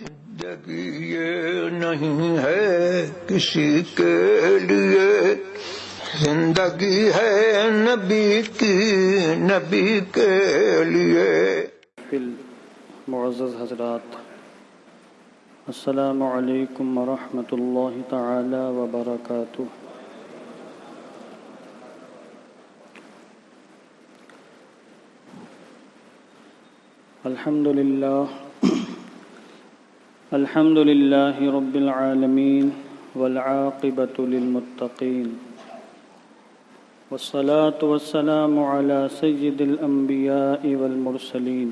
زندگی یہ نہیں ہے کسی کے لیے، زندگی ہے نبی کی، نبی کے لیے۔ معزز حضرات، السلام علیکم ورحمۃ اللہ تعالی وبرکاتہ۔ الحمد للہ رب العالمین والعاقبۃ للمتقین، والصلاة والسلام علی سید الانبیاء والمرسلین،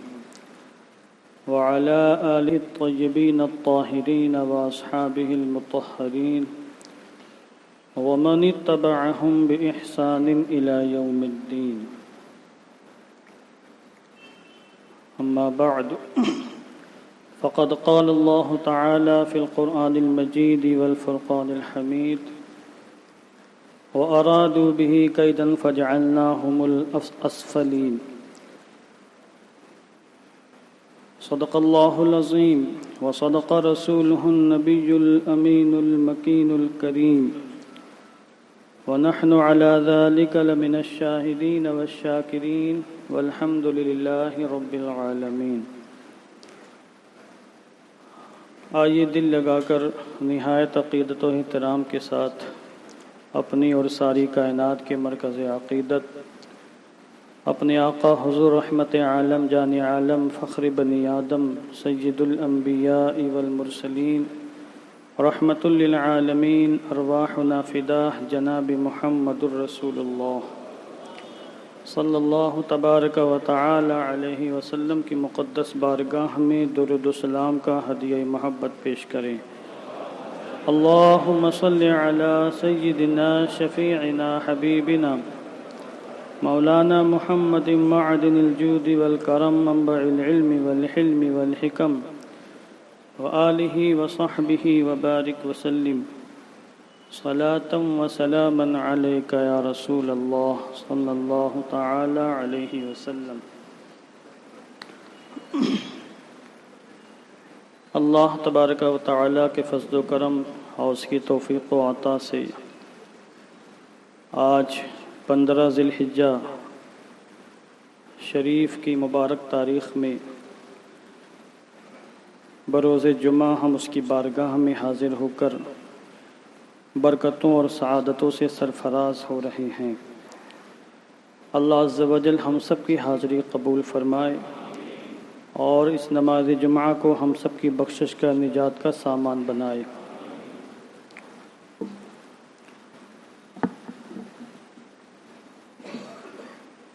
وعلى آلہ الطیبین الطاہرین واصحابہ المطہرین، ومن اتبعہم بإحسان الی یوم الدین۔ اما بعد، فقد قال اللہ تعالی فی القرآن المجید والفرقان الحمید، وأرادوا به كيدا فجعلناهم الأسفلين۔ صدق الله العظيم وصدق رسوله النبي الأمين المكين الكريم، ونحن على ذلك لمن الشاهدين والشاكرين، والحمد لله رب العالمين۔ آئیے دل لگا کر نہایت عقیدت و احترام کے ساتھ اپنی اور ساری کائنات کے مرکز عقیدت، اپنے آقا حضور رحمت عالم جان عالم فخر بنی آدم سید الانبیاء والمرسلین رحمت للعالمین ارواحنا فداہ جناب محمد الرسول اللہ صلی اللہ تبارک و تعالی علیہ وسلم کی مقدس بارگاہ میں درود و سلام کا ہدیہ محبت پیش کریں۔ اللہم صلی علی سیدنا شفیعنا حبیبنا مولانا محمد معدن الجود والکرم منبع العلم والحلم والحکم وآلہ وصحبہ وبارک وسلم صلاة و سلاما علیک یا رسول اللہ صلی اللہ تعالی علیہ وسلم۔ اللہ تبارک و تعالی کے فضل و کرم اور اس کی توفیق و عطا سے آج 15 ذی الحجہ شریف کی مبارک تاریخ میں بروز جمعہ ہم اس کی بارگاہ میں حاضر ہو کر برکتوں اور سعادتوں سے سرفراز ہو رہے ہیں۔ اللہ عز و جل ہم سب کی حاضری قبول فرمائے اور اس نماز جمعہ کو ہم سب کی بخشش کا نجات کا سامان بنائے۔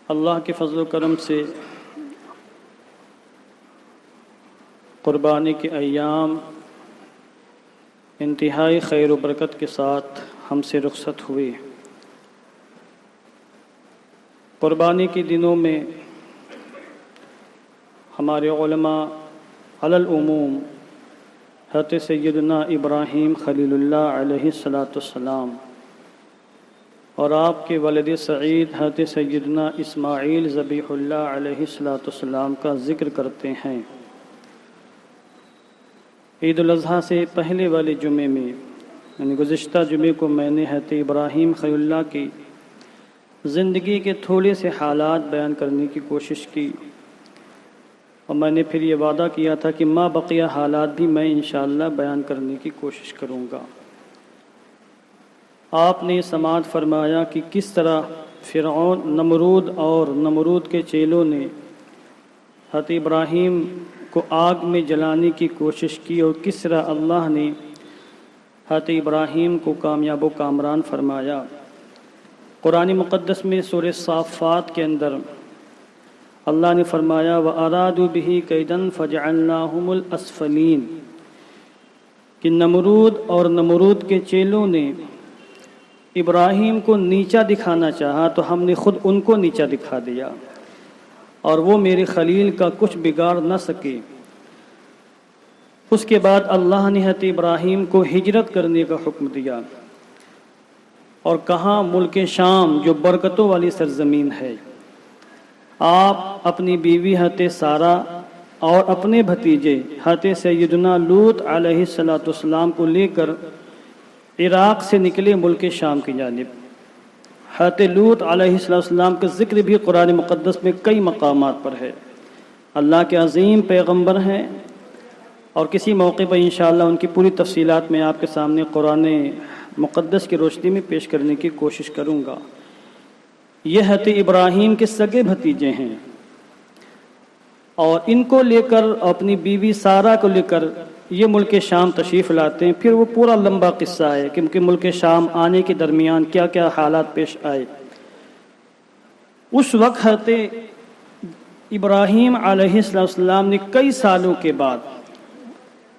اللہ کے فضل و کرم سے قربانی کے ایام انتہائی خیر و برکت کے ساتھ ہم سے رخصت ہوئے۔ قربانی کے دنوں میں ہمارے علماء علی العموم حضرت سیدنا ابراہیم خلیل اللہ علیہ السلام اور آپ کے والد سعید حضرت سیدنا اسماعیل ذبیح اللہ علیہ السلام کا ذکر کرتے ہیں۔ عید الاضحیٰ سے پہلے والے جمعے میں یعنی گزشتہ جمعے کو میں نے حضرت ابراہیم خلیل اللہ کی زندگی کے تھوڑے سے حالات بیان کرنے کی کوشش کی، اور میں نے پھر یہ وعدہ کیا تھا کہ ما بقیہ حالات بھی میں انشاءاللہ بیان کرنے کی کوشش کروں گا۔ آپ نے سماعت فرمایا کہ کس طرح فرعون نمرود اور نمرود کے چیلوں نے حضرت ابراہیم کو آگ میں جلانے کی کوشش کی، اور کس طرح اللہ نے حضرت ابراہیم کو کامیاب و کامران فرمایا۔ قرآن مقدس میں سورہ صافات کے اندر اللہ نے فرمایا وَأَرَادُوا بِهِ كَيْدًا فَجَعَلْنَاهُمُ الْأَسْفَلِينَ کہ نمرود اور نمرود کے چیلوں نے ابراہیم کو نیچا دکھانا چاہا تو ہم نے خود ان کو نیچا دکھا دیا، اور وہ میرے خلیل کا کچھ بگاڑ نہ سکے۔ اس کے بعد اللہ نے حضرت ابراہیم کو ہجرت کرنے کا حکم دیا، اور کہاں ملک شام جو برکتوں والی سرزمین ہے، آپ اپنی بیوی حضرت سارہ اور اپنے بھتیجے حضرت سیدنا لوط علیہ السلام کو لے کر عراق سے نکلے ملک شام کی جانب۔ حضرت لوط علیہ السلام کا ذکر بھی قرآن مقدس میں کئی مقامات پر ہے۔ اللہ کے عظیم پیغمبر ہیں، اور کسی موقع پر انشاءاللہ ان کی پوری تفصیلات میں آپ کے سامنے قرآن مقدس کی روشنی میں پیش کرنے کی کوشش کروں گا۔ یہ حضرت ابراہیم کے سگے بھتیجے ہیں، اور ان کو لے کر اپنی بیوی سارہ کو لے کر یہ ملک شام تشریف لاتے ہیں۔ پھر وہ پورا لمبا قصہ ہے کہ ان کے ملک شام آنے کے درمیان کیا کیا حالات پیش آئے۔ اس وقت حضرت ابراہیم علیہ السلام نے کئی سالوں کے بعد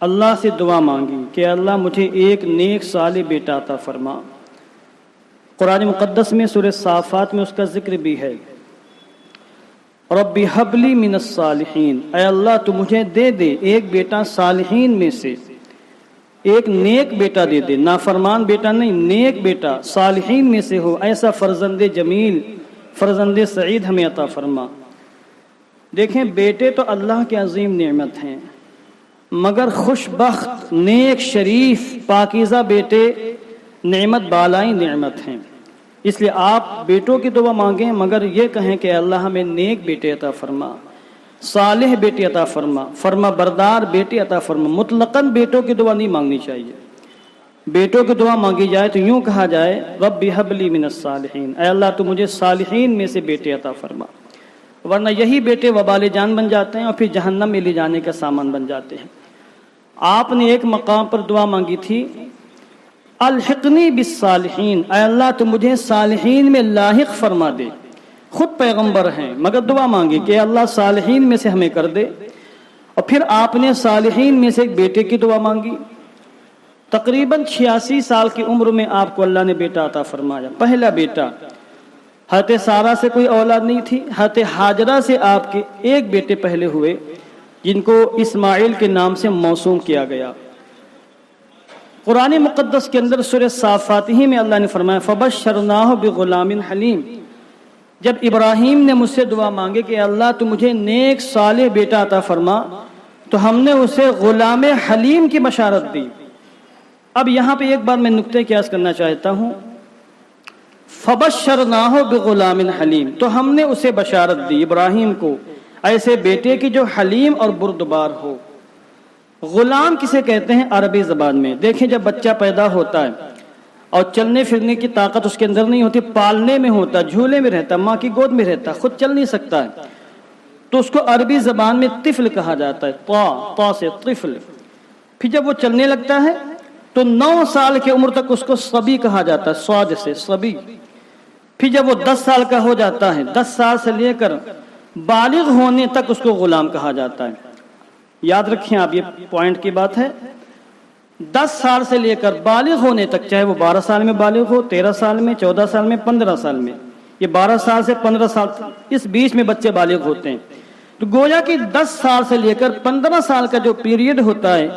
اللہ سے دعا مانگی کہ اللہ مجھے ایک نیک صالح بیٹا عطا فرما۔ قرآن مقدس میں سورہ صافات میں اس کا ذکر بھی ہے، رب ہب لی من الصالحین، اے اللہ تو مجھے دے دے ایک بیٹا صالحین میں سے، ایک نیک بیٹا دے دے، نافرمان بیٹا نہیں، نیک بیٹا صالحین میں سے ہو، ایسا فرزند جمیل فرزند سعید ہمیں عطا فرما۔ دیکھیں بیٹے تو اللہ کے عظیم نعمت ہیں، مگر خوش بخت نیک شریف پاکیزہ بیٹے نعمت بالائی نعمت ہیں۔ اس لیے آپ بیٹوں کی دعا مانگیں، مگر یہ کہیں کہ اللہ ہمیں نیک بیٹے عطا فرما، صالح بیٹے عطا فرما، فرما بردار بیٹے عطا فرما۔ مطلقاً بیٹوں کی دعا نہیں مانگنی چاہیے۔ بیٹوں کی دعا مانگی جائے تو یوں کہا جائے رب ہب لی من الصالحین، اے اللہ تو مجھے صالحین میں سے بیٹے عطا فرما، ورنہ یہی بیٹے وبال جان بن جاتے ہیں اور پھر جہنم میں لے جانے کا سامان بن جاتے ہیں۔ آپ نے ایک مقام پر دعا مانگی تھی الحقنی بالصالحین، اے اللہ تو مجھے صالحین میں لاحق فرما دے۔ خود پیغمبر ہیں مگر دعا مانگی کہ اللہ صالحین میں سے ہمیں کر دے، اور پھر آپ نے صالحین میں سے ایک بیٹے کی دعا مانگی۔ تقریباً 86 سال کی عمر میں آپ کو اللہ نے بیٹا عطا فرمایا، پہلا بیٹا۔ حضرت سارہ سے کوئی اولاد نہیں تھی، حضرت ہاجرہ سے آپ کے ایک بیٹے پہلے ہوئے جن کو اسماعیل کے نام سے موسوم کیا گیا۔ قرآن مقدس کے اندر سورہ صافات ہی میں اللہ نے فرمایا فبشرناہ بغلام حلیم۔ جب ابراہیم نے مجھ سے دعا مانگی کہ اللہ تو مجھے نیک صالح بیٹا عطا فرما، تو ہم نے اسے غلام حلیم کی بشارت دی۔ اب یہاں پہ ایک بار میں نقطہ قیاس کرنا چاہتا ہوں، فبشرناہ بغلام حلیم، تو ہم نے اسے بشارت دی ابراہیم کو ایسے بیٹے کی جو حلیم اور بردبار ہو۔ غلام کسے کہتے ہیں عربی زبان میں؟ دیکھیں جب بچہ پیدا ہوتا ہے اور چلنے پھرنے کی طاقت اس کے اندر نہیں ہوتی، پالنے میں ہوتا، جھولے میں رہتا، ماں کی گود میں رہتا، خود چل نہیں سکتا ہے، تو اس کو عربی زبان میں طفل کہا جاتا ہے، طا سے طفل۔ پھر جب وہ چلنے لگتا ہے تو 9 سال کی عمر تک اس کو صبی کہا جاتا ہے، صاد سے صبی۔ پھر جب وہ 10 سال کا ہو جاتا ہے، 10 سال سے لے کر بالغ ہونے تک اس کو غلام کہا جاتا ہے۔ یاد رکھیں آپ، یہ پوائنٹ کی بات ہے، 10 سال سے لے کر بالغ ہونے تک، چاہے وہ 12 سال میں بالغ ہو، 13 سال میں، 14 سال میں، 15 سال میں، یہ 12 سال سے 15 سال اس بیچ میں بچے بالغ ہوتے ہیں۔ تو گویا کہ 10 سال سے لے کر 15 سال کا جو پیریڈ ہوتا ہے،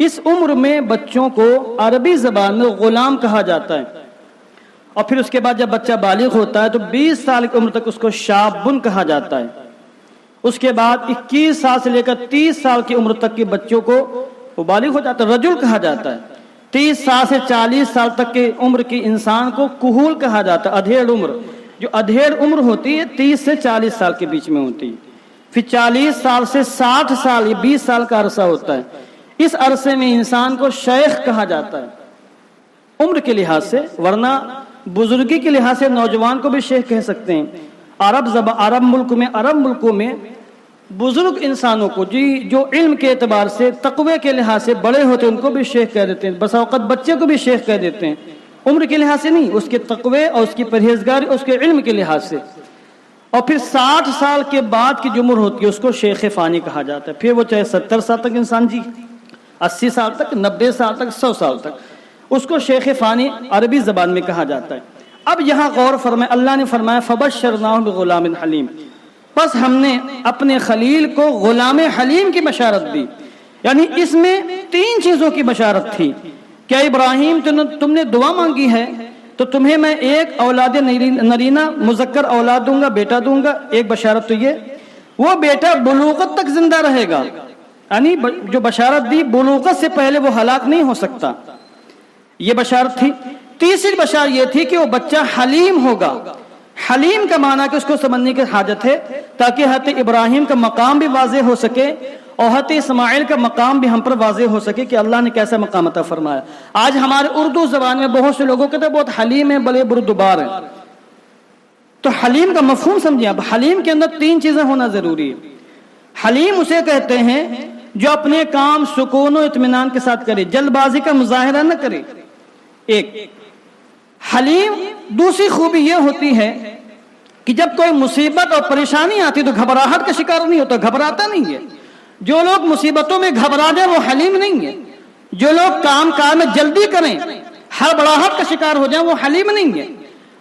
اس عمر میں بچوں کو عربی زبان میں غلام کہا جاتا ہے۔ اور پھر اس کے بعد جب بچہ بالغ ہوتا ہے تو 20 سال کی عمر تک اس کو شابن کہا جاتا ہے۔ اس کے بعد 21 سال سے لے کر 30 سال کی عمر تک کے بچوں کو وہ بالغ ہو جاتا ہے، رجل کہا جاتا ہے۔ 30 سال سے 40 سال تک کی عمر کی انسان کو کہول کہا جاتا ہے، ادھیڑ عمر۔ جو ادھیڑ عمر ہوتی ہے 30 سے 40 سال کے بیچ میں ہوتی ہے۔ پھر 40 سال سے 60 سال، یہ 20 سال کا عرصہ ہوتا ہے۔ اس عرصے میں انسان کو شیخ کہا جاتا ہے عمر کے لحاظ سے، ورنہ بزرگی کے لحاظ سے نوجوان کو بھی شیخ کہہ سکتے ہیں۔ عرب ملکوں میں بزرگ انسانوں کو جو علم کے اعتبار سے تقوی کے لحاظ سے بڑے ہوتے ہیں ان کو بھی شیخ کہہ دیتے ہیں، بس اوقات بچے کو بھی شیخ کہہ دیتے ہیں، عمر کے لحاظ سے نہیں، اس کے تقوی اور اس کی پرہیزگاری، اس کے علم کے لحاظ سے۔ اور پھر 60 سال کے بعد کی جو عمر ہوتی ہے اس کو شیخ فانی کہا جاتا ہے۔ پھر وہ چاہے 70 سال تک انسان جی، 80 سال تک، 90 سال تک، 100 سال تک، اس کو شیخ فانی عربی زبان میں کہا جاتا ہے۔ اب یہاں غور فرمائے، اللہ نے فرمایا فبشرناہ بغلام حلیم، بس ہم نے اپنے خلیل کو غلام حلیم کی بشارت دی۔ یعنی اس میں 3 چیزوں کی بشارت تھی۔ کیا ابراہیم تم نے دعا مانگی ہے تو تمہیں میں ایک اولاد نرینہ مذکر اولاد دوں گا، بیٹا دوں گا، ایک بشارت تو یہ۔ وہ بیٹا بلوغت تک زندہ رہے گا، یعنی جو بشارت دی بلوغت سے پہلے وہ ہلاک نہیں ہو سکتا، یہ بشارت تھی۔ تیسری بشارت یہ تھی کہ وہ بچہ حلیم ہوگا۔ حلیم کا معنی کہ اس کو سمجھنے کی حاجت ہے تاکہ حضرت ابراہیم کا مقام بھی واضح ہو سکے اور حضرت اسماعیل کا مقام بھی ہم پر واضح ہو سکے کہ اللہ نے کیسا مقام عطا فرمایا۔ آج ہمارے اردو زبان میں بہت سے لوگوں کہتے ہیں بہت حلیم ہیں، بڑے بردبار ہیں، تو حلیم کا مفہوم سمجھیں۔ اب حلیم کے اندر 3 چیزیں ہونا ضروری ہے۔ حلیم اسے کہتے ہیں جو اپنے کام سکون و اطمینان کے ساتھ کرے، جلد بازی کا مظاہرہ نہ کرے، ایک حلیم۔ دوسری خوبی یہ ہوتی ہے کہ جب کوئی مصیبت اور پریشانی آتی تو گھبراہٹ کا شکار نہیں ہوتا، گھبراتا نہیں ہے۔ جو لوگ مصیبتوں میں گھبرا جائیں وہ حلیم نہیں ہے۔ جو لوگ کام میں جلدی کریں، ہڑبڑاہٹ کا شکار ہو جائیں، وہ حلیم نہیں ہے۔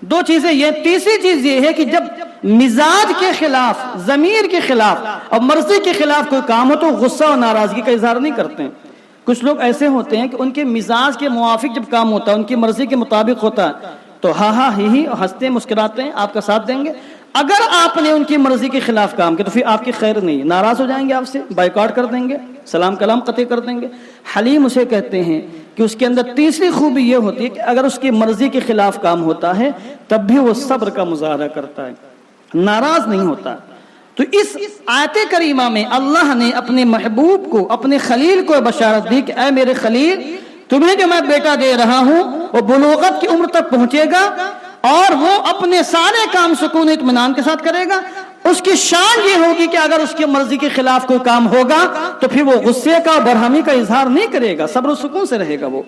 2 چیزیں یہ۔ تیسری چیز یہ ہے کہ جب مزاج کے خلاف، ضمیر کے خلاف اور مرضی کے خلاف کوئی کام ہو تو غصہ اور ناراضگی کا اظہار نہیں کرتے ہیں۔ کچھ لوگ ایسے ہوتے ہیں کہ ان کے مزاج کے موافق جب کام ہوتا ہے، ان کی مرضی کے مطابق ہوتا ہے تو ہاں ہاں ہی ہی ہنستے مسکراتے ہیں، آپ کا ساتھ دیں گے۔ اگر آپ نے ان کی مرضی کے خلاف کام کیا تو پھر آپ کی خیر نہیں ہے، ناراض ہو جائیں گے، آپ سے بائیکاٹ کر دیں گے، سلام کلام قطع کر دیں گے۔ حلیم اسے کہتے ہیں کہ اس کے اندر تیسری خوبی یہ ہوتی ہے کہ اگر اس کی مرضی کے خلاف کام ہوتا ہے تب بھی وہ صبر کا مظاہرہ کرتا ہے، ناراض نہیں ہوتا۔ تو اس آیت کریمہ میں اللہ نے اپنے محبوب کو، اپنے خلیل کو بشارت دی کہ اے میرے خلیل، تمہیں جو میں بیٹا دے رہا ہوں وہ بلوغت کی عمر تک پہنچے گا اور وہ اپنے سارے کام سکون اطمینان کے ساتھ کرے گا۔ اس کی شان یہ ہوگی کہ اگر اس کی مرضی کے خلاف کوئی کام ہوگا تو پھر وہ غصے کا، برہمی کا اظہار نہیں کرے گا، صبر و سکون سے رہے گا وہ۔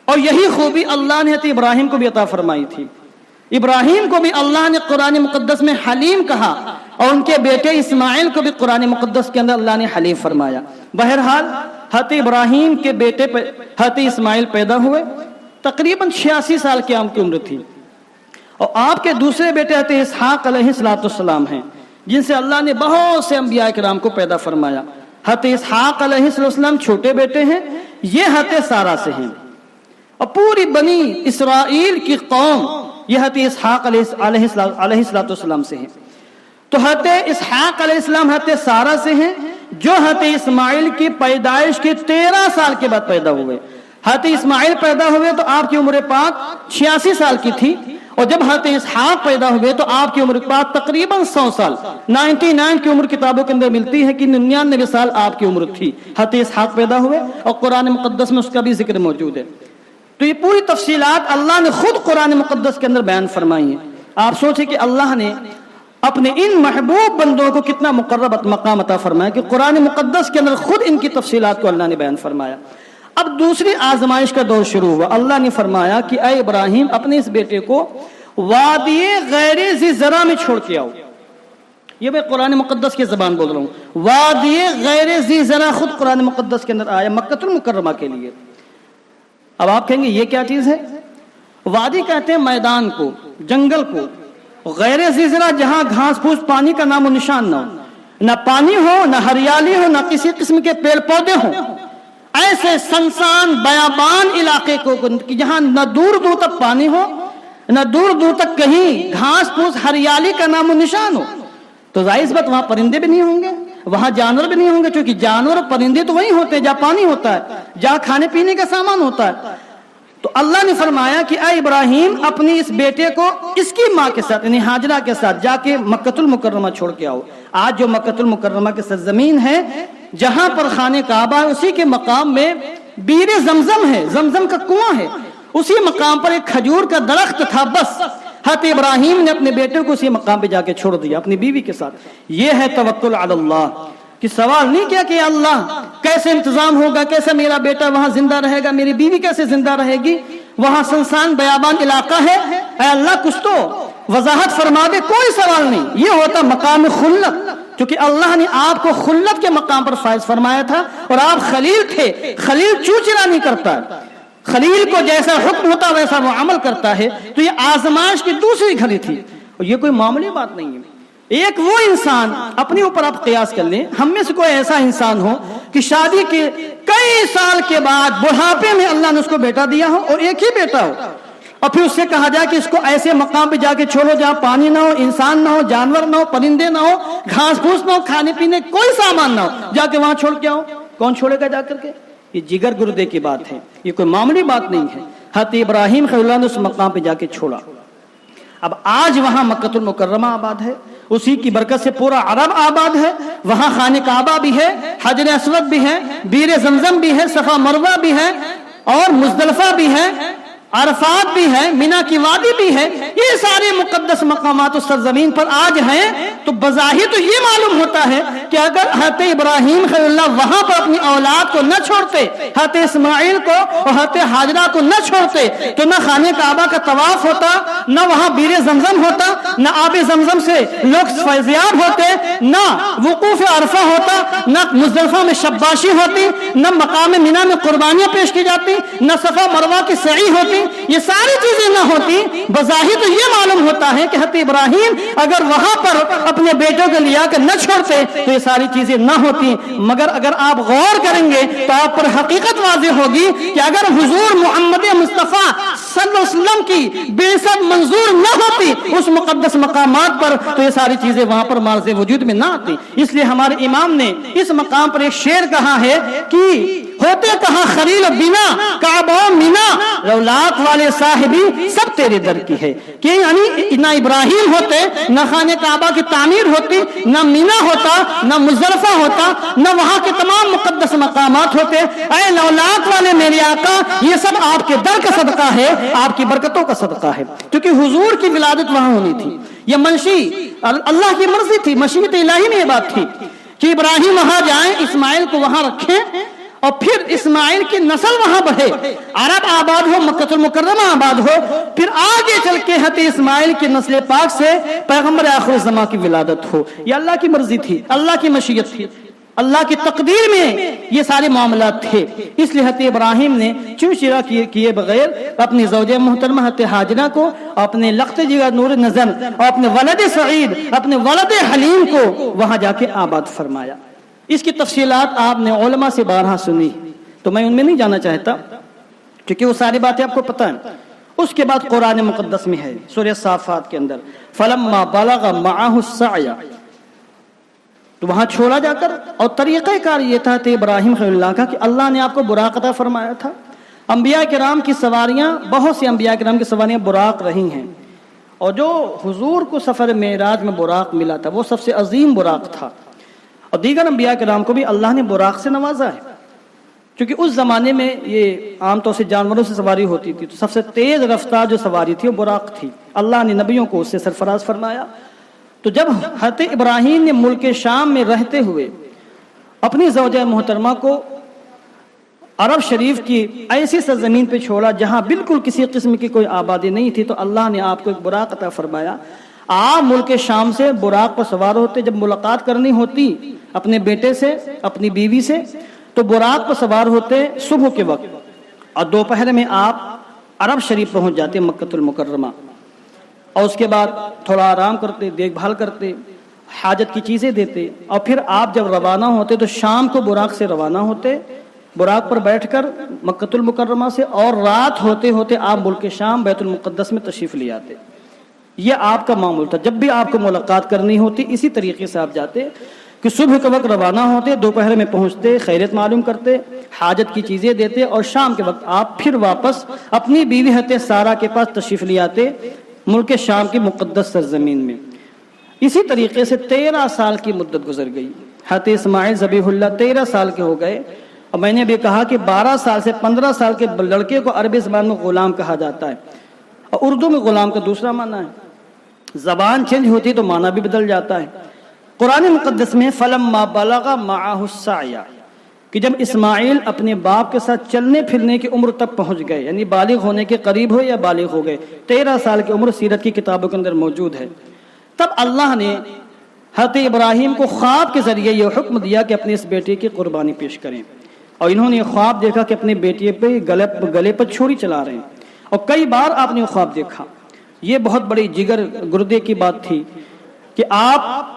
اور یہی خوبی اللہ نے حضرت ابراہیم کو بھی عطا فرمائی تھی۔ ابراہیم کو بھی اللہ نے قرآن مقدس میں حلیم کہا اور ان کے بیٹے اسماعیل کو بھی قرآن مقدس کے اندر اللہ نے حلیم فرمایا۔ بہرحال حضرت ابراہیم کے بیٹے حضرت اسماعیل پیدا ہوئے، تقریباً 86 سال کی عام کی عمر تھی، اور آپ کے دوسرے بیٹے حضرت اسحاق علیہ السلام ہیں جن سے اللہ نے بہت سے انبیاء کرام کو پیدا فرمایا۔ حضرت اسحاق علیہ السلام چھوٹے بیٹے ہیں، یہ حضرت سارہ سے ہیں، اور پوری بنی اسرائیل کی قوم یہ حضرت اسحاق علیہ السلام سے ہیں۔ تو حضرت اسحاق علیہ السلام حضرت سارہ سے ہیں جو حضرت اسماعیل کی پیدائش کے 13 سال کے بعد پیدا ہوئے۔ حضرت اسماعیل پیدا ہوئے تو آپ کی عمر پاک 86 سال کی تھی، اور جب حضرت اسحاق پیدا ہوئے تو آپ کی عمر پاک تقریباً 100 سال 99 کی عمر کتابوں کے اندر ملتی ہے کہ 99 سال آپ کی عمر تھی۔ حضرت اسحاق پیدا ہوئے اور قرآن مقدس میں اس کا بھی ذکر موجود ہے۔ تو یہ پوری تفصیلات اللہ نے خود قرآن مقدس کے اندر بیان فرمائی ہیں۔ آپ سوچیں کہ اللہ نے اپنے ان محبوب بندوں کو کتنا مقرب مقام عطا فرمایا کہ قرآن مقدس کے اندر خود ان کی تفصیلات کو اللہ نے بیان فرمایا۔ اب دوسری آزمائش کا دور شروع ہوا۔ اللہ نے فرمایا کہ اے ابراہیم، اپنے اس بیٹے کو وادی غیر ذی زرع میں چھوڑ کے آؤ۔ یہ میں قرآن مقدس کی زبان بول رہا ہوں۔ وادی غیر ذی زرع خود قرآن مقدس کے اندر آیا مکۃ المکرمہ کے لیے۔ اب آپ کہیں گے یہ کیا چیز ہے؟ وادی کہتے ہیں میدان کو، جنگل کو، غیر ذی زرع جہاں گھاس پھوس پانی کا نام و نشان نہ ہو، نہ پانی ہو، نہ ہریالی ہو، نہ کسی قسم کے پیڑ پودے ہوں، ایسے سنسان بیابان علاقے کو جہاں نہ دور دور تک پانی ہو، نہ دور دور تک کہیں گھاس پھوس ہریالی کا نام و نشان ہو، تو ظاہر بات وہاں پرندے بھی نہیں ہوں گے، وہاں جانور بھی نہیں ہوں گے، کیونکہ جانور اور پرندے تو وہیں ہوتے ہیں جہاں پانی ہوتا ہے، جہاں کھانے پینے کا سامان ہوتا ہے۔ تو اللہ نے فرمایا کہ اے ابراہیم، اپنی اس بیٹے کو اس کی ماں کے ساتھ یعنی ہاجرہ کے ساتھ جا کے مکۃ المکرمہ چھوڑ کے آؤ۔ آج جو مکۃ المکرمہ کی سرزمین ہے جہاں پر خانہ کعبہ ہے، اسی کے مقام میں بیر زمزم ہے، زمزم کا کنواں ہے، اسی مقام پر ایک کھجور کا درخت تھا۔ بس حضرت ابراہیم نے اپنے بیٹے کو اسی مقام پہ جا کے چھوڑ دیا اپنی بیوی کے ساتھ۔ یہ ہے توکل علی اللہ، کہ سوال نہیں کیا کہ اللہ کیسے انتظام ہوگا، کیسے میرا بیٹا وہاں زندہ رہے گا، میری بیوی کیسے زندہ رہے گی، وہاں سنسان بیابان علاقہ ہے، اے اللہ کچھ تو وضاحت فرما دے۔ کوئی سوال نہیں، یہ ہوتا مقام خلت، کیونکہ اللہ نے آپ کو خلت کے مقام پر فائز فرمایا تھا اور آپ خلیل تھے۔ خلیل چوچرا نہیں کرتا، خلیل کو جیسا حکم ہوتا ویسا وہ عمل کرتا ہے۔ تو یہ آزمائش کی دوسری گھڑی تھی، اور یہ کوئی معمولی بات نہیں ہے۔ ایک وہ انسان، اپنے اوپر آپ قیاس کر لیں، ہم میں سے کوئی ایسا انسان ہو کہ شادی کے کئی سال کے بعد بڑھاپے میں اللہ نے اس کو بیٹا دیا ہو، اور ایک ہی بیٹا ہو، اور پھر اس سے کہا جائے کہ اس کو ایسے مقام پہ جا کے چھوڑو جہاں پانی نہ ہو، انسان نہ ہو، جانور نہ ہو، پرندے نہ ہو، گھاس پھوس نہ ہو، کھانے پینے کوئی سامان نہ ہو، جا کے وہاں چھوڑ کے آؤ. کون چھوڑے گا جا کر کے؟ یہ جگر گردے کی بات ہے، یہ کوئی معمولی بات نہیں ہے. حضرت ابراہیم خلیل اللہ نے اس مقام پہ جا کے چھوڑا. اب آج وہاں مکہ المکرمہ آباد ہے، اسی کی برکت سے پورا عرب آباد ہے. وہاں خانہ کعبہ بھی ہے، حجر اسود بھی ہے، بیر زمزم بھی ہے، صفا مروہ بھی ہے، اور مزدلفہ بھی ہے، عرفات بھی ہے، مینا کی وادی بھی ہے. یہ سارے مقدس مقامات اس سرزمین پر آج ہیں. تو بظاہر تو یہ معلوم ہوتا ہے کہ اگر حضرت ابراہیم خلیل اللہ وہاں پر اپنی اولاد کو نہ چھوڑتے، حضرت اسماعیل کو اور حضرت حاجرہ کو نہ چھوڑتے، تو نہ خانہ کعبہ کا طواف ہوتا، نہ وہاں بیر زمزم ہوتا، نہ آب زمزم سے لوگ فیضیاب ہوتے، نہ وقوف عرفہ ہوتا، نہ مزدلفہ میں شباشی ہوتی، نہ مقام مینا میں قربانیاں پیش کی جاتی، نہ صفا مروہ کی سعی ہوتی. یہ ساری چیزیں نہ ہوتی. بظاہر تو یہ معلوم ہوتا ہے کہ حضرت ابراہیم اگر وہاں پر اپنے بیٹوں کو لیا کر نہ چھوڑتے تو یہ ساری چیزیں نہ ہوتی. مگر اگر آپ غور کریں گے تو آپ پر حقیقت واضح ہوگی کہ اگر حضور محمد مصطفیٰ صلی اللہ علیہ وسلم کی بعثت منظور نہ ہوتی اس مقدس مقامات پر تو یہ ساری چیزیں وہاں پر مارز وجود میں نہ آتی. اس لیے ہمارے امام نے اس مقام پر ایک شعر کہا ہے کہ ہوتے کہاں خلیل بنا کعبہ مینا، رولات والے صاحبی سب تیرے در کی ہے. کہ یعنی نہ ابراہیم ہوتے، نہ خانہ کعبہ کی تعمیر ہوتی، نہ مینا ہوتا، نہ مزدلفہ ہوتا، نہ وہاں کے تمام مقدس مقامات ہوتے. اے لولات والے میرے آقا، یہ سب آپ کے در کا صدقہ ہے، آپ کی برکتوں کا صدقہ ہے. کیونکہ حضور کی ولادت وہاں ہونی تھی. یہ منشی اللہ کی مرضی تھی، مشیت الہی میں یہ بات تھی کہ ابراہیم وہاں جائیں، اسماعیل کو وہاں رکھیں، اور پھر اسماعیل کی نسل وہاں بڑھے، عرب آباد ہو، مکہ المکرمہ آباد ہو، پھر آگے چل کے حضرت اسماعیل کی نسل پاک سے پیغمبر آخر الزمان کی ولادت ہو. یہ اللہ کی مرضی تھی، اللہ کی مشیت تھی، اللہ کی تقدیر میں یہ سارے معاملات تھے. اس لیے حضرت ابراہیم نے چوچرا کیے بغیر اپنی زوجہ محترمہ حضرت حاجرہ کو، اپنے لخت جگر نور نظر اور اپنے ولد سعید، اپنے ولد حلیم کو وہاں جا کے آباد فرمایا. اس کی تفصیلات آپ نے علماء سے بارہا سنی، تو میں ان میں نہیں جانا چاہتا کیونکہ وہ ساری باتیں آپ کو پتہ ہیں. اس کے بعد قرآن مقدس میں ہے سورہ صافات کے اندر فلما بلغ معه السعی، تو وہاں چھوڑا جا کر. اور طریقہ کار یہ تھا کہ ابراہیم خلیل اللہ کا کہ اللہ نے آپ کو براق عطا فرمایا تھا. انبیاء کرام کی سواریاں، بہت سی انبیاء کرام کی سواریاں براق رہی ہیں، اور جو حضور کو سفر معراج میں براق ملا تھا وہ سب سے عظیم براق تھا. اور دیگر انبیاء کرام کو بھی اللہ نے براق سے نوازا ہے، کیونکہ اس زمانے میں یہ عام طور سے جانوروں سے سواری ہوتی تھی، تو سب سے تیز رفتار جو سواری تھی وہ براق تھی. اللہ نے نبیوں کو اس سے سرفراز فرمایا. تو جب حضرت ابراہیم نے ملک شام میں رہتے ہوئے اپنی زوجہ محترمہ کو عرب شریف کی ایسی سرزمین پہ چھوڑا جہاں بالکل کسی قسم کی کوئی آبادی نہیں تھی، تو اللہ نے آپ کو ایک براق عطا فرمایا. آپ ملک شام سے براق پر سوار ہوتے، جب ملاقات کرنی ہوتی اپنے بیٹے سے، اپنی بیوی سے، تو براق پر سوار ہوتے صبح کے وقت، اور دوپہر میں آپ عرب شریف پہنچ جاتے مکہ المکرمہ. اور اس کے بعد تھوڑا آرام کرتے، دیکھ بھال کرتے، حاجت کی چیزیں دیتے، اور پھر آپ جب روانہ ہوتے تو شام کو براق سے روانہ ہوتے، براق پر بیٹھ کر مکہ المکرمہ سے، اور رات ہوتے ہوتے آپ ملک شام بیت المقدس میں تشریف لے آتے. یہ آپ کا معمول تھا. جب بھی آپ کو ملاقات کرنی ہوتی اسی طریقے سے آپ جاتے کہ صبح کے وقت روانہ ہوتے، دوپہر میں پہنچتے، خیریت معلوم کرتے، حاجت کی چیزیں دیتے، اور شام کے وقت آپ پھر واپس اپنی بیوی حضرت سارہ کے پاس تشریف لے آتے ملک شام کی مقدس سرزمین میں. اسی طریقے سے 13 سال کی مدت گزر گئی. حضرت اسماعیل ذبیح اللہ 13 سال کے ہو گئے. اور میں نے بھی کہا کہ 12 سال سے 15 سال کے لڑکے کو عربی زبان میں غلام کہا جاتا ہے، اور اردو میں غلام کا دوسرا معنی ہے. زبان چینج ہوتی تو معنی بھی بدل جاتا ہے. قرآن مقدس میں فلما بلغ معه السعی، کہ جب اسماعیل اپنے باپ کے ساتھ چلنے پھرنے کی عمر تک پہنچ گئے، یعنی بالغ ہونے کے قریب ہو یا بالغ ہو گئے، 13 سال کی عمر سیرت کی کتابوں کے اندر موجود ہے، تب اللہ نے حضرت ابراہیم کو خواب کے ذریعے یہ حکم دیا کہ اپنے اس بیٹے کی قربانی پیش کریں. اور انہوں نے یہ خواب دیکھا کہ اپنے بیٹے پہ گلے پر چھری چلا رہے ہیں، اور کئی بار آپ نے خواب دیکھا. یہ بہت بڑی جگر گردے کی بات تھی کہ آپ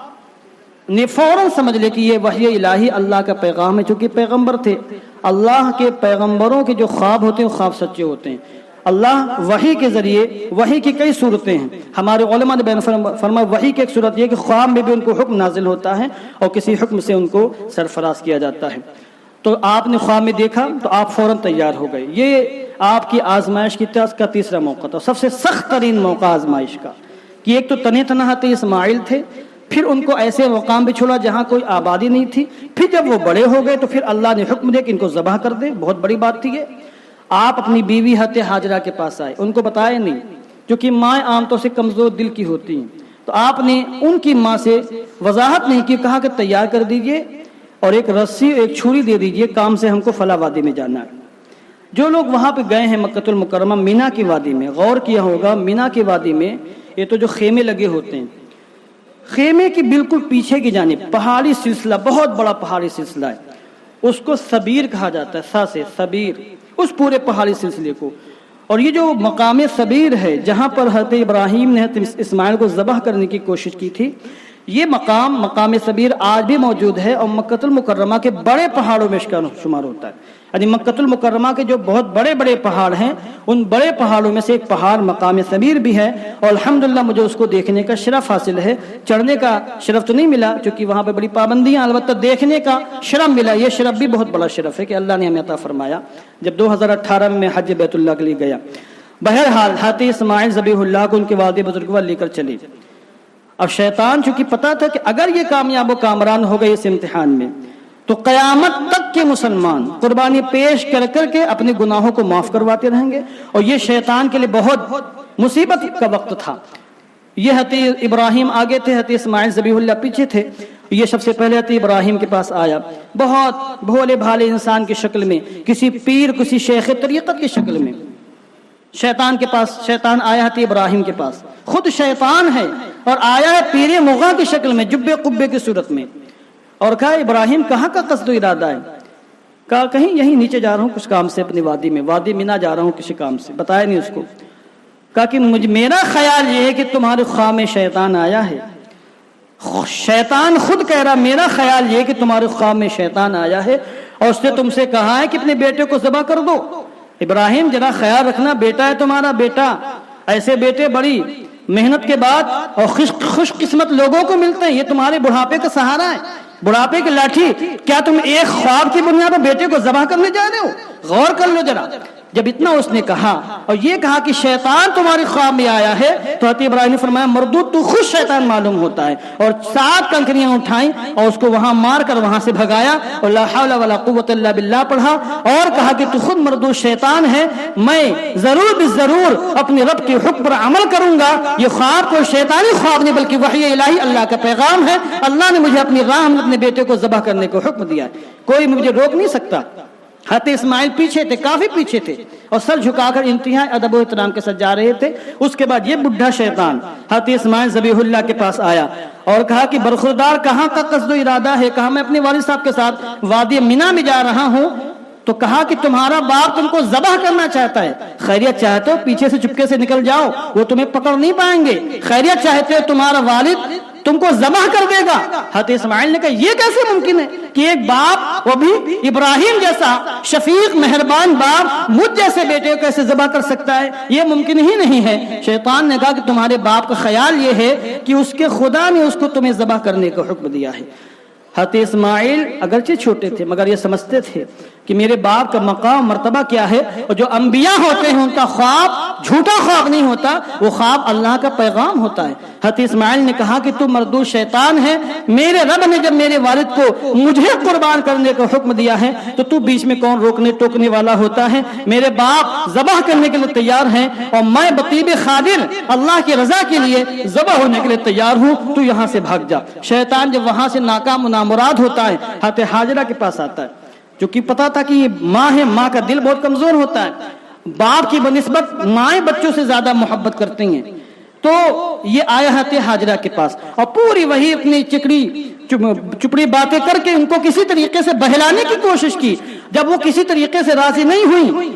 نے فوراً سمجھ لے کہ یہ وحی الہی اللہ کا پیغام ہے. چونکہ پیغمبر تھے، اللہ کے پیغمبروں کے جو خواب ہوتے ہیں وہ خواب سچے ہوتے ہیں. اللہ وحی کے ذریعے، وحی کی کئی صورتیں ہیں، ہمارے علماء نے بیان فرمایا وحی کی ایک صورت یہ ہے کہ خواب میں بھی ان کو حکم نازل ہوتا ہے اور کسی حکم سے ان کو سرفراز کیا جاتا ہے۔ تو آپ نے خواب میں دیکھا تو آپ فوراً تیار ہو گئے۔ یہ آپ کی آزمائش کا تیسرا موقع تھا، سب سے سخت ترین موقع آزمائش کا، کہ ایک تو تنہ تنہا حضرت اسماعیل تھے، پھر ان کو ایسے مقام پہ چھوڑا جہاں کوئی آبادی نہیں تھی، پھر جب وہ بڑے ہو گئے تو پھر اللہ نے حکم دیا کہ ان کو ذبح کر دے۔ بہت بڑی بات تھی یہ۔ آپ اپنی بیوی حضرت ہاجرہ کے پاس آئے، ان کو بتایا نہیں، کیونکہ مائیں عام طور سے کمزور دل کی ہوتی ہیں، تو آپ نے ان کی ماں سے وضاحت نہیں کی، کہا کہ تیار کر دیجئے اور ایک رسی ایک چھری دے دیجئے، کام سے ہم کو فلاں وادی میں جانا ہے۔ جو لوگ وہاں پہ گئے ہیں مکہ المکرمہ مینا کی وادی میں، غور کیا ہوگا مینا کی وادی میں یہ تو جو خیمے لگے ہوتے ہیں، خیمے کی بالکل پیچھے کی جانب پہاڑی سلسلہ، بہت بڑا پہاڑی سلسلہ ہے، اس کو سبیر کہا جاتا ہے، سا سے سبیر، اس پورے پہاڑی سلسلے کو۔ اور یہ جو مقام سبیر ہے جہاں پر حضرت ابراہیم نے حضرت اسماعیل کو ذبح کرنے کی کوشش کی تھی، یہ مقام سبیر آج بھی موجود ہے اور مکہ المکرمہ کے بڑے پہاڑوں میں شمار ہوتا ہے۔ یعنی مکہ المکرمہ کے جو بہت بڑے بڑے پہاڑ ہیں ان بڑے پہاڑوں میں سے ایک پہاڑ مقام سبیر بھی ہے، اور الحمدللہ مجھے اس کو دیکھنے کا شرف حاصل ہے۔ چڑھنے کا شرف تو نہیں ملا کیونکہ وہاں پہ بڑی پابندیاں، البتہ دیکھنے کا شرف ملا۔ یہ شرف بھی بہت بڑا شرف ہے کہ اللہ نے ہمیں عطا فرمایا جب 2018 میں حج بیت اللہ کے لیے گیا۔ بہرحال حضرت اسماعیل ذبیح اللہ کو ان کے والد بزرگوار لے کر چلے۔ اب شیطان چونکہ پتا تھا کہ اگر یہ کامیاب و کامران ہو گئے اس امتحان میں تو قیامت تک کے مسلمان قربانی پیش کر کر کے اپنے گناہوں کو معاف کرواتے رہیں گے، اور یہ شیطان کے لیے بہت مصیبت کا وقت تھا۔ یہ حضرت ابراہیم آگے تھے، حضرت اسماعیل ذبیح اللہ پیچھے تھے۔ یہ سب سے پہلے حضرت ابراہیم کے پاس آیا، بہت بھولے بھالے انسان کی شکل میں، کسی پیر کسی شیخ طریقت کی شکل میں شیطان کے پاس، شیطان آیا حضرت ابراہیم کے پاس، خود شیطان ہے اور آیا ہے پیر مغاں کی شکل میں، جبے قبے کی صورت میں، اور کہا ابراہیم کہاں کا قصد و ارادہ ہے؟ کہا کہیں یہیں نیچے جا رہا ہوں کچھ کام سے، اپنی وادی میں، وادی مینا جا رہا ہوں کسی کام سے، بتایا نہیں اس کو۔ کہا کہ میرا خیال یہ ہے کہ تمہارے خواب میں شیطان آیا ہے۔ شیطان خود کہہ رہا میرا خیال یہ کہ تمہارے خواب میں شیطان آیا ہے اور اس نے تم سے کہا ہے کہ اپنے بیٹے کو ذبح کر دو۔ ابراہیم ذرا خیال رکھنا، بیٹا ہے تمہارا بیٹا، ایسے بیٹے بڑی محنت کے بعد اور خوش قسمت لوگوں کو ملتے ہیں، یہ تمہارے بڑھاپے کا سہارا ہے، بڑھاپے کی لاٹھی۔ کیا تم ایک خواب کی بنیاد پر بیٹے کو ذبح کرنے جا رہے ہو؟ غور کر لو ذرا۔ جب اتنا اس نے کہا اور یہ کہا کہ شیطان تمہارے خواب میں آیا ہے تو حضرت ابراہیم نے فرمایا مردود تو خود شیطان معلوم ہوتا ہے، اور 7 کنکریاں اٹھائیں اور اس کو وہاں مار کر وہاں سے بھگایا اور لا حول ولا قوت الا باللہ پڑھا، اور کہا کہ تو خود مردود شیطان ہے، میں ضرور ضرور اپنے رب کے حکم پر عمل کروں گا۔ یہ خواب کوئی شیطانی خواب نہیں بلکہ وحی الہی، اللہ کا پیغام ہے۔ اللہ نے مجھے اپنی راہ میں اپنے بیٹے کو ذبح کرنے کو حکم دیا ہے، کوئی مجھے روک نہیں سکتا۔ حضرت اسماعیل پیچھے تھے، کافی پیچھے تھے، اور سر جھکا کر انتہائی ادب و احترام کے ساتھ جا رہے تھے۔ اس کے بعد یہ بڈھا شیطان حضرت اسماعیل ذبیح اللہ کے پاس آیا اور کہا کہ برخوردار کہاں کا قصد و ارادہ ہے؟ کہا میں اپنے والد صاحب کے ساتھ وادی مینا میں جا رہا ہوں۔ تو کہا کہ تمہارا باپ تم کو ذبح کرنا چاہتا ہے، خیریت چاہتے ہو پیچھے سے چپکے سے نکل جاؤ، وہ تمہیں پکڑ نہیں پائیں گے، خیریت چاہتے ہو تمہارا والد تم کو ذبح کر دے گا۔ حضرت اسماعیل نے کہا یہ کیسے ممکن ہے کہ ایک باپ، وہ بھی ابراہیم جیسا شفیق مہربان باپ، مجھ جیسے بیٹے کو کیسے ذبح کر سکتا ہے؟ یہ ممکن ہی نہیں ہے۔ شیطان نے کہا کہ تمہارے باپ کا خیال یہ ہے کہ اس کے خدا نے اس کو تمہیں ذبح کرنے کا حکم دیا ہے۔ حضرت اسماعیل اگرچہ چھوٹے تھے مگر یہ سمجھتے تھے کہ میرے باپ کا مقام مرتبہ کیا ہے، اور جو انبیاء ہوتے ہیں ان کا خواب جھوٹا خواب نہیں ہوتا، وہ خواب اللہ کا پیغام ہوتا ہے۔ حضرت اسماعیل نے کہا کہ تو مردود شیطان ہے، میرے رب نے جب میرے والد کو مجھے قربان کرنے کا حکم دیا ہے تو تو بیچ میں کون روکنے ٹوکنے والا ہوتا ہے؟ میرے باپ ذبح کرنے کے لیے تیار ہیں اور میں بطیب خادر اللہ کی رضا کے لیے ذبح ہونے کے لیے تیار ہوں، تو یہاں سے بھاگ جا۔ شیطان جب وہاں سے ناکام و نامراد ہوتا ہے حضرت ہاجرہ کے پاس آتا ہے، جو کہ پتا تھا کہ یہ ماں ہے، ماں کا دل بہت کمزور ہوتا ہے، باپ کی بنسبت مائیں بچوں سے زیادہ محبت کرتی ہیں۔ تو یہ آیا حضرت ہاجرہ کے پاس اور پوری وہی اپنی چپڑی باتیں کر کے ان کو کسی طریقے سے بہلانے کی کوشش کی۔ جب وہ کسی طریقے سے راضی نہیں ہوئی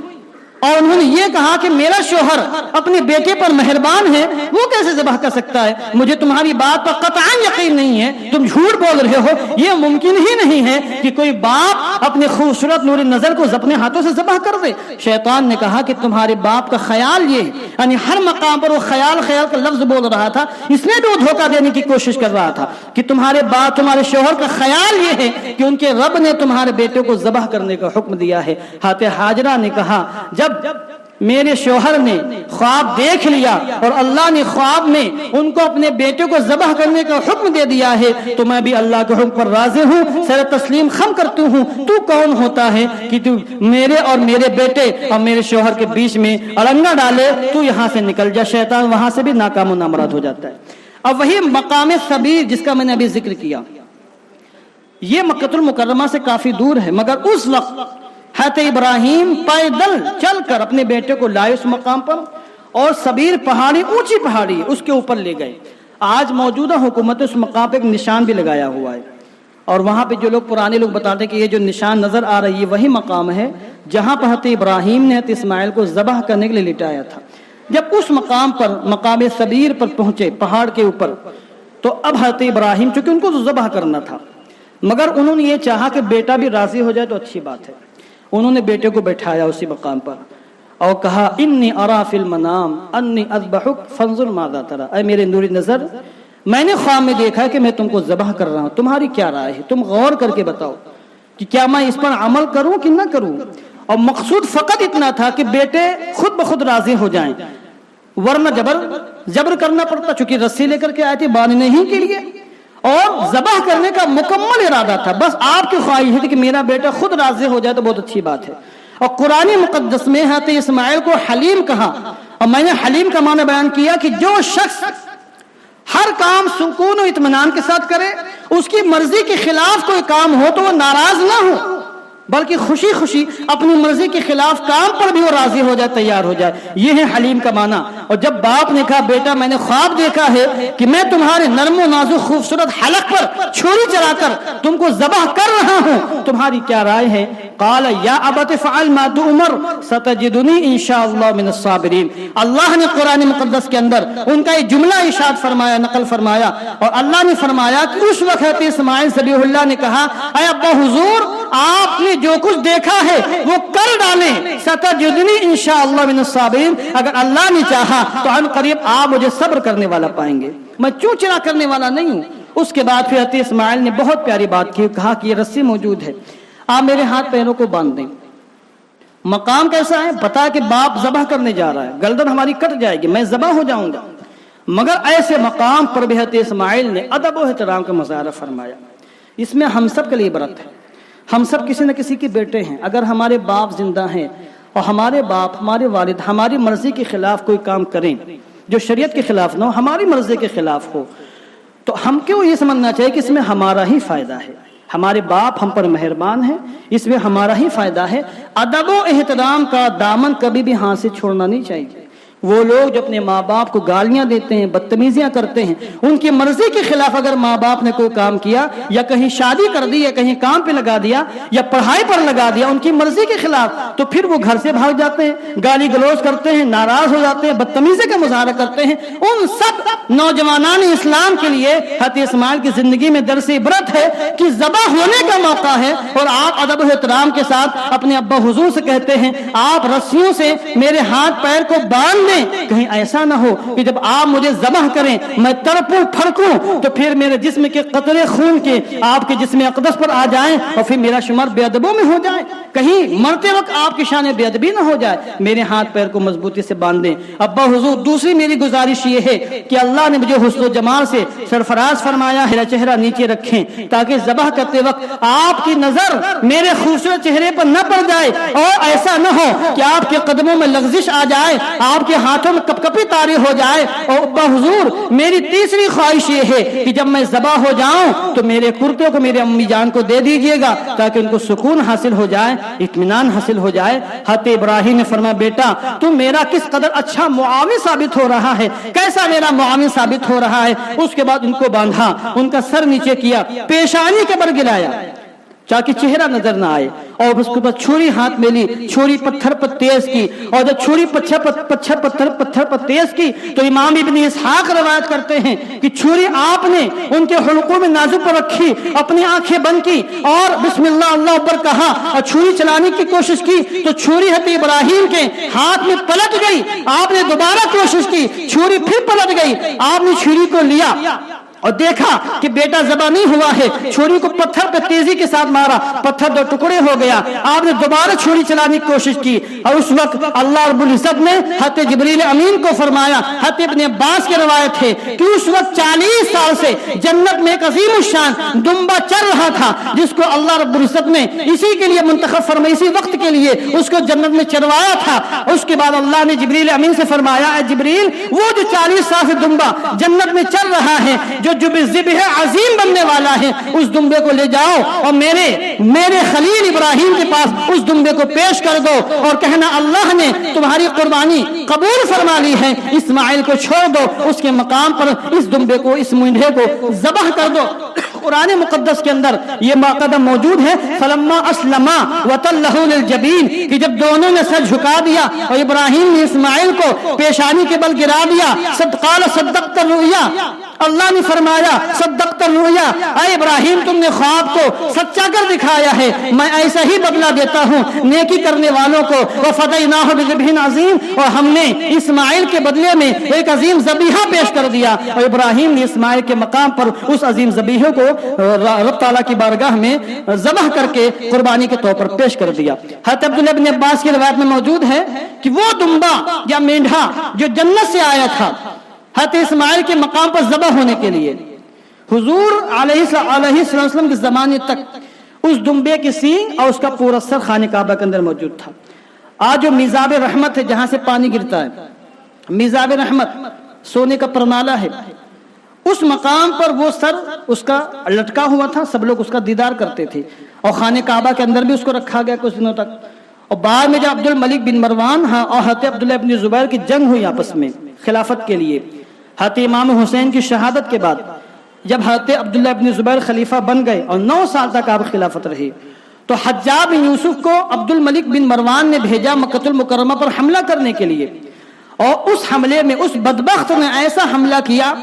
اور انہوں نے یہ کہا کہ میرا شوہر اپنے بیٹے پر مہربان ہے، وہ کیسے ذبح کر سکتا ہے؟ مجھے تمہاری بات پر قطعاً یقین نہیں ہے، تم جھوٹ بول رہے ہو، یہ ممکن ہی نہیں ہے کہ کوئی باپ اپنے خوبصورت نور نظر کو اپنے ہاتھوں سے ذبح کر دے۔ شیطان نے کہا کہ تمہارے باپ کا خیال یہ ہے، یعنی ہر مقام پر وہ خیال کا لفظ بول رہا تھا، اس میں بھی وہ دھوکہ دینے کی کوشش کر رہا تھا کہ تمہارے باپ، تمہارے شوہر کا خیال یہ ہے کہ ان کے رب نے تمہارے بیٹے کو ذبح کرنے کا حکم دیا ہے۔ حضرت ہاجرہ نے کہا جب میرے شوہر نے خواب دیکھ لیا اور اللہ نے خواب میں ان کو اپنے بیٹے کو ذبح کرنے کا حکم دے دیا ہے تو میں بھی اللہ کے حکم پر راضی ہوں، سر تسلیم خم کرتی ہوں۔ تو کون ہوتا ہے کہ تو میرے اور میرے بیٹے اور میرے شوہر کے بیچ میں اڑنگا ڈالے؟ تو یہاں سے نکل جا۔ شیطان وہاں سے بھی ناکام و نامراد ہو جاتا ہے۔ اب وہی مقام صبیر جس کا میں نے ابھی ذکر کیا، یہ مکہ المکرمہ سے کافی دور ہے، مگر اس وقت حضرت ابراہیم پیدل چل کر اپنے بیٹے کو لائے اس مقام پر، اور صبیر پہاڑی، اونچی پہاڑی ہے، اس کے اوپر لے گئے۔ آج موجودہ حکومت اس مقام پہ ایک نشان بھی لگایا ہوا ہے، اور وہاں پہ جو لوگ پرانے لوگ بتاتے ہیں کہ یہ جو نشان نظر آ رہی ہے وہی مقام ہے جہاں پر حضرت ابراہیم نے حضرت اسماعیل کو ذبح کرنے کے لیے لٹایا تھا۔ جب اس مقام پر، مقام صبیر پر پہنچے پہاڑ کے اوپر، تو اب حضرت ابراہیم، چونکہ ان کو تو ذبح کرنا تھا، مگر انہوں نے یہ چاہا کہ بیٹا بھی راضی ہو جائے تو اچھی بات ہے۔ انہوں نے بیٹے کو بٹھایا اسی مقام پر اور کہا انی ارا فی المنام انی اذبحک فانظر ماذا تری، اے میرے نوری نظر، میں نے خواب میں دیکھا ہے کہ میں تم کو ذبح کر رہا ہوں، تمہاری کیا رائے ہے؟ تم غور کر کے بتاؤ کہ کیا میں اس پر عمل کروں کہ نہ کروں۔ اور مقصود فقط اتنا تھا کہ بیٹے خود بخود راضی ہو جائیں، ورنہ جبر کرنا پڑتا، چونکہ رسی لے کر کے آئے تھے باندھنے ہی کے لیے، اور ذبح کرنے کا مکمل ارادہ تھا۔ بس آپ کی خواہش ہے کہ میرا بیٹا خود راضی ہو جائے تو بہت اچھی بات ہے۔ اور قرآن مقدس میں حضرت اسماعیل کو حلیم کہا، اور میں نے حلیم کا معنی بیان کیا کہ جو شخص ہر کام سکون و اطمینان کے ساتھ کرے، اس کی مرضی کے خلاف کوئی کام ہو تو وہ ناراض نہ ہو، بلکہ خوشی خوشی اپنی مرضی کے خلاف کام پر بھی وہ راضی ہو جائے، تیار ہو جائے، یہ ہے حلیم کا معنی۔ اور جب باپ نے کہا بیٹا میں نے خواب دیکھا ہے کہ میں تمہارے نرم و نازک خوبصورت حلق پر چھری چلا کر تم کو ذبح کر رہا ہوں، تمہاری کیا رائے ہے؟ قال یا ابت فعل ما تؤمر ستجدنی انشاءاللہ من الصابرین۔ اللہ نے قرآن مقدس کے اندر ان کا یہ جملہ ارشاد فرمایا، نقل فرمایا، اور اللہ نے فرمایا کہ اس وقت اسماعیل ذبیح اللہ نے کہا اے ابا حضور، آپ نے جو کچھ دیکھا ہے وہ کر ڈالیں، ستجدنی انشاءاللہ من الصابرین، اگر اللہ نے چاہا تو ان قریب آپ مجھے صبر کرنے والا پائیں گے، میں چوچرا کرنے والا نہیں ہوں۔ اس کے بعد پھر حضرت اسماعیل نے بہت پیاری بات کی، کہا کہ یہ رسی موجود ہے، آپ میرے ہاتھ پیروں کو باندھ دیں۔ مقام کیسا ہے؟ پتا کہ باپ ذبح کرنے جا رہا ہے، گردن ہماری کٹ جائے گی، میں ذبح ہو جاؤں گا، مگر ایسے مقام پر بھی حضرت اسماعیل نے ادب و احترام کا مظاہرہ فرمایا۔ اس میں ہم سب کے لیے عبرت ہے، ہم سب کسی نہ کسی کے بیٹے ہیں، اگر ہمارے باپ زندہ ہیں اور ہمارے باپ، ہمارے والد ہماری مرضی کے خلاف کوئی کام کریں جو شریعت کے خلاف نہ ہو، ہماری مرضی کے خلاف ہو، تو ہم کیوں یہ سمجھنا چاہیے کہ اس میں ہمارا ہی فائدہ ہے، ہمارے باپ ہم پر مہربان ہیں، اس میں ہمارا ہی فائدہ ہے۔ ادب و احترام کا دامن کبھی بھی ہاتھ سے چھوڑنا نہیں چاہیے۔ وہ لوگ جو اپنے ماں باپ کو گالیاں دیتے ہیں، بدتمیزیاں کرتے ہیں، ان کی مرضی کے خلاف اگر ماں باپ نے کوئی کام کیا، یا کہیں شادی کر دی، یا کہیں کام پہ لگا دیا، یا پڑھائی پر لگا دیا ان کی مرضی کے خلاف، تو پھر وہ گھر سے بھاگ جاتے ہیں، گالی گلوچ کرتے ہیں، ناراض ہو جاتے ہیں، بدتمیزی کا مظاہرہ کرتے ہیں۔ ان سب نوجوانان اسلام کے لیے حضرت اسماعیل کی زندگی میں درس عبرت ہے کہ ذبح ہونے کا موقع ہے، اور آپ ادب و احترام کے ساتھ اپنے ابا حضور سے کہتے ہیں آپ رسیوں سے میرے ہاتھ پیر کو باندھ، کہیں ایسا نہ ہو کہ جب آپ مجھے ذبح کریں میں تڑپوں پھڑکوں تو پھر میرے جسم کے قطرے خون کے آپ کے جسم اقدس پر آ جائیں اور پھر میرا شمار بے ادبوں میں ہو جائے، کہیں مرتے وقت آپ کی شان بے ادبی نہ ہو جائے۔ میرے ہاتھ پیر کو مضبوطی سے باندھ دیں ابا حضور۔ دوسری میری گزارش یہ ہے کہ اللہ نے مجھے حسن و جمال سے سرفراز فرمایا، میرا چہرہ نیچے رکھیں تاکہ ذبح کرتے وقت آپ کی نظر میرے خوبصورت چہرے پر نہ پڑ جائے، اور ایسا نہ ہو کہ آپ کے قدموں میں لغزش آ جائے، آپ کے ہاتھوں میں کپ کپی طاری ہو جائے۔ اور ابا حضور میری تیسری خواہش یہ ہے کہ جب میں ذبح ہو جاؤں تو میرے کرتے کو میرے امی جان کو دے دیجئے گا تاکہ ان کو سکون حاصل ہو جائے، اطمینان حاصل ہو جائے۔ حضرت ابراہیم نے فرمایا بیٹا تم میرا کس قدر اچھا معاون ثابت ہو رہا ہے، کیسا میرا معاون ثابت ہو رہا ہے۔ اس کے بعد ان کو باندھا، ان کا سر نیچے کیا، پیشانی کے بر گلایا، تاکہ چہرہ نظر نہ آئے، اور اس کے بعد چھری ہاتھ میں لی، چھری پتھر پر تیز کی، اور جب چھری پتھر پر تیز کی تو امام ابن اسحاق روایت کرتے ہیں کہ چھری آپ نے ان کے حلقوں میں نازو پر رکھی، اپنی آنکھیں بند کی اور بسم اللہ اللہ اکبر کہا اور چھری چلانے کی کوشش کی تو چھری حضرت ابراہیم کے ہاتھ میں پلٹ گئی۔ آپ نے دوبارہ کوشش کی، چھری پھر پلٹ گئی۔ آپ نے چھری کو لیا اور دیکھا کہ بیٹا ذبح نہیں ہوا ہے، چھری کو پتھر پہ تیزی کے ساتھ مارا، پتھر دو ٹکڑے ہو گیا۔ آپ نے دوبارہ چھری چلانے کی کوشش کی اور اس وقت اللہ رب العزت نے حضرت جبریل امین کو فرمایا، حضرت ابن عباس کی روایت ہے کہ اس وقت 40 سال سے جنت میں ایک عظیم الشان دمبا چل رہا تھا جس کو اللہ رب العزت نے اسی کے لیے منتخب فرمایا، اسی وقت کے لیے اس کو جنت میں چروایا تھا۔ اس کے بعد اللہ نے جبریل امین سے فرمایا، اے جبریل، وہ جو 40 سال سے دمبا جنت میں چل رہا ہے جو ذبح عظیم بننے والا ہے، اس دمبے کو لے جاؤ اور میرے خلیل ابراہیم کے پاس اس دمبے کو پیش کر دو اور کہنا اللہ نے تمہاری قربانی قبول فرما لی ہے، اسماعیل کو چھوڑ دو، اس کے مقام پر اس دمبے کو، اس مینڈھے کو ذبح کر دو۔ قرآن مقدس کے اندر یہ موقع موجود ہے، فلما اسلما وتلہ للجبین، کہ جب دونوں نے سر جھکا دیا اور ابراہیم نے اسماعیل کو پیشانی کے بل گرا دیا، قال صدقت الرؤیا، اللہ نے فرمایا صدقت الرؤیا، اے ابراہیم تم نے خواب کو سچا کر دکھایا ہے، میں ایسا ہی بدلہ دیتا ہوں نیکی کرنے والوں کو۔ وفدیناہ بذبح عظیم، اور ہم نے اسماعیل کے بدلے میں ایک عظیم ذبیحہ پیش کر دیا، اور ابراہیم نے اسماعیل کے مقام پر اس عظیم ذبیحے کو رب تعالیٰ کی بارگاہ میں ذبح کر کے قربانی کے طور پر پیش کر دیا۔ حضرت عبداللہ بن عباس کی روایت میں موجود ہے کہ وہ دمبا یا مینڈھا جو جنت سے آیا تھا حضرت اسماعیل کے مقام پر ذبح ہونے کے لیے، حضور علیہ السلام کے زمانے تک اس دمبے کی سینگ اور اس کا پورا سر خانہ کعبہ کے اندر موجود تھا۔ آج جو میزاب رحمت ہے جہاں سے پانی گرتا ہے، میزاب رحمت سونے کا پرنالہ ہے، اس مقام پر وہ سر اس کا لٹکا ہوا تھا، سب لوگ اس کا دیدار کرتے تھے، اور خانہ کعبہ کے اندر بھی اس کو رکھا گیا کچھ دنوں تک۔ اور بعد میں جب عبد الملک بن مروان اور حضرت عبداللہ بن زبیر کی جنگ ہوئی آپس میں خلافت کے لیے، حضرت امام حسین کی شہادت کے بعد جب حضرت عبداللہ بن زبیر خلیفہ بن گئے اور 9 سال تک آپ خلافت رہے، تو حجاج بن یوسف کو عبد الملک بن مروان نے بھیجا مکہ المکرمہ پر حملہ کرنے کے لیے، اور اس حملے میں اس بدبخت نے ایسا حملہ کیا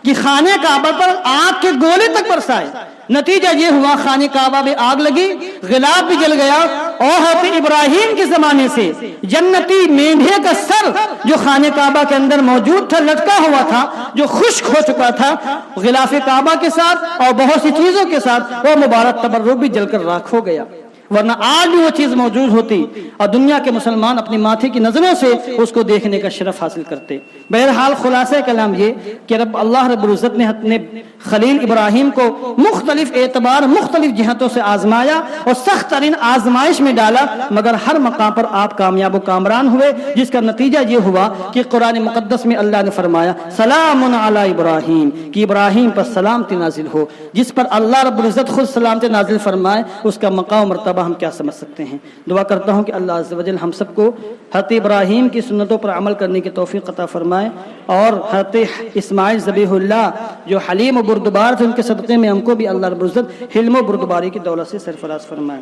کہ خانہ کعبہ پر آگ کے گولے تک برسائے۔ نتیجہ یہ ہوا خانہ کعبہ میں آگ لگی، غلاف بھی جل گیا، اور حضرت ابراہیم کے زمانے سے جنتی مینڈھے کا سر جو خانہ کعبہ کے اندر موجود تھا، لٹکا ہوا تھا، جو خشک ہو چکا تھا، غلاف کعبہ کے ساتھ اور بہت سی چیزوں کے ساتھ وہ مبارک تبرک بھی جل کر راکھ ہو گیا، ورنہ آج بھی وہ چیز موجود ہوتی اور دنیا کے مسلمان اپنی ماتھے کی نظروں سے اس کو دیکھنے کا شرف حاصل کرتے۔ بہرحال خلاصہ کلام یہ کہ اللہ رب العزت نے اپنے خلیل ابراہیم کو مختلف اعتبار مختلف جہتوں سے آزمایا اور سخت ترین آزمائش میں ڈالا، مگر ہر مقام پر آپ کامیاب و کامران ہوئے، جس کا نتیجہ یہ ہوا کہ قرآن مقدس میں اللہ نے فرمایا سلام علی ابراہیم، کہ ابراہیم پر سلامتی نازل ہو۔ جس پر اللہ رب العزت خود سلامتی نازل فرمائے اس کا مقام مرتبہ ہم کیا سمجھ سکتے ہیں۔ دعا کرتا ہوں کہ اللہ عز و جل ہم سب کو حضرت ابراہیم کی سنتوں پر عمل کرنے کی توفیق عطا فرمائے، اور حضرت اسماعیل ذبیح اللہ جو حلیم و بردبار تھے ان کے صدقے میں ہم کو بھی اللہ رب العزت حلم و بردباری کی دولت سے سرفراز فرمائے۔